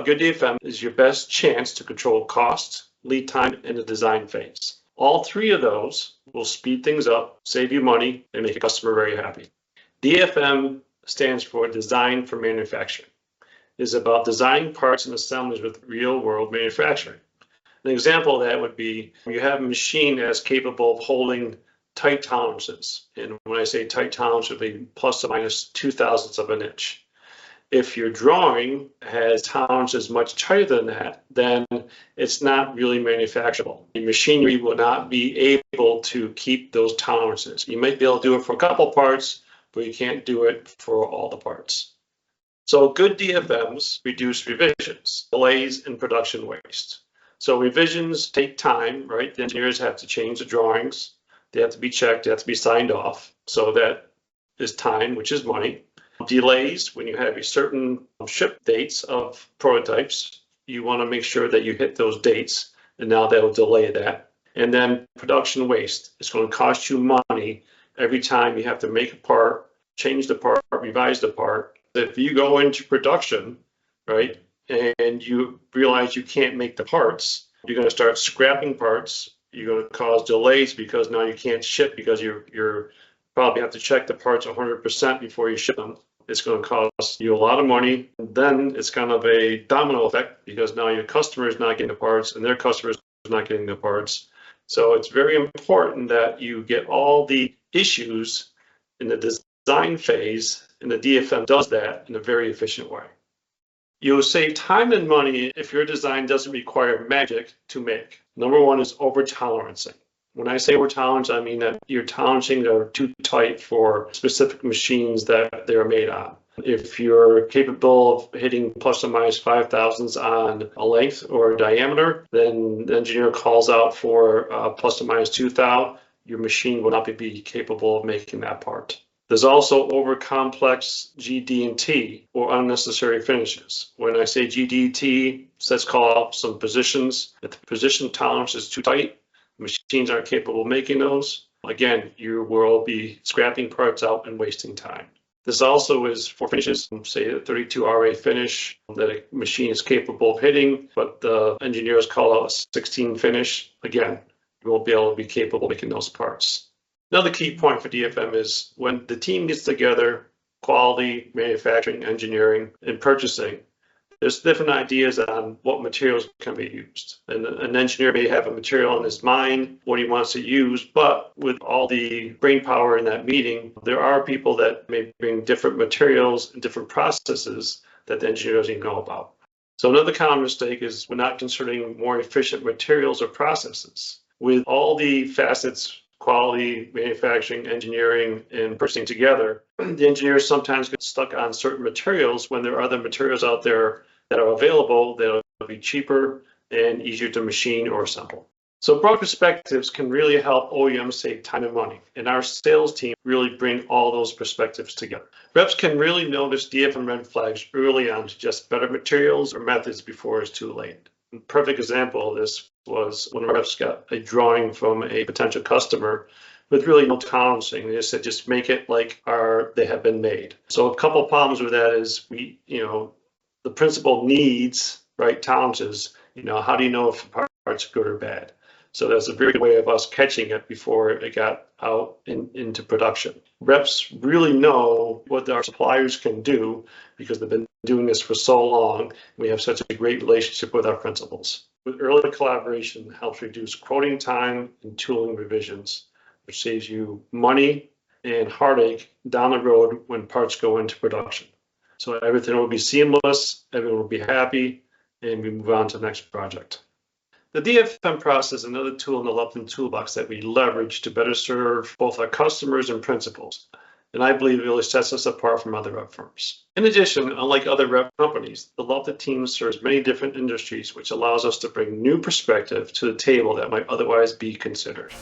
good DFM is your best chance to control costs, lead time, and the design phase. All three of those will speed things up, save you money, and make a customer very happy. DFM stands for Design for Manufacturing. It is about designing parts and assemblies with real-world manufacturing. An example of that would be you have a machine that's capable of holding tight tolerances. And when I say tight tolerance, it would be plus or minus 0.02 of an inch. If your drawing has tolerances much tighter than that, then it's not really manufacturable. The machinery will not be able to keep those tolerances. You might be able to do it for a couple parts, but you can't do it for all the parts. So good DFMs reduce revisions, delays, and production waste. So revisions take time, right? The engineers have to change the drawings. They have to be checked, they have to be signed off. So that is time, which is money. Delays, when you have a certain ship dates of prototypes, you want to make sure that you hit those dates, and now that'll delay that. And then production waste. It's going to cost you money every time you have to make a part, change the part, revise the part. If you go into production, right, and you realize you can't make the parts, you're going to start scrapping parts. You're going to cause delays because now you can't ship because you're probably have to check the parts 100% before you ship them. It's going to cost you a lot of money. And then it's kind of a domino effect because now your customer is not getting the parts and their customer is not getting the parts. So it's very important that you get all the issues in the design phase, and the DFM does that in a very efficient way. You'll save time and money if your design doesn't require magic to make. Number one is over-tolerancing. When I say over-tolerance, I mean that your tolerancing are too tight for specific machines that they're made on. If you're capable of hitting plus or minus 0.005 on a length or a diameter, then the engineer calls out for plus or minus 2 thou. Your machine will not be capable of making that part. There's also over-complex GD&T or unnecessary finishes. When I say GD&T, let's call out some positions. If the position tolerance is too tight, machines aren't capable of making those. Again, you will be scrapping parts out and wasting time. This also is for finishes, say a 32 RA finish that a machine is capable of hitting, but the engineers call out a 16 finish. Again, you won't be able to be capable of making those parts. Another key point for DFM is when the team gets together, quality, manufacturing, engineering, and purchasing, there's different ideas on what materials can be used. And an engineer may have a material in his mind, what he wants to use, but with all the brain power in that meeting, there are people that may bring different materials and different processes that the engineer doesn't even know about. So another common mistake is we're not considering more efficient materials or processes. With all the facets, quality, manufacturing, engineering, and purchasing together, the engineers sometimes get stuck on certain materials when there are other materials out there that are available that will be cheaper and easier to machine or assemble. So broad perspectives can really help OEMs save time and money, and our sales team really bring all those perspectives together. Reps can really notice DFM red flags early on to suggest better materials or methods before it's too late. A perfect example of this was when reps got a drawing from a potential customer with really no tolerancing. They just said, just make it like they have been made. So a couple of problems with that is the principal needs, right, tolerances. How do you know if the part's good or bad? So that's a very good way of us catching it before it got out into production. Reps really know what our suppliers can do because they've been doing this for so long. We have such a great relationship with our principals. With early collaboration helps reduce quoting time and tooling revisions, which saves you money and heartache down the road when parts go into production. So everything will be seamless, everyone will be happy, and we move on to the next project. The DFM process is another tool in the Lupton toolbox that we leverage to better serve both our customers and principals, and I believe it really sets us apart from other rep firms. In addition, unlike other rep companies, the Lupton team serves many different industries, which allows us to bring new perspective to the table that might otherwise be considered.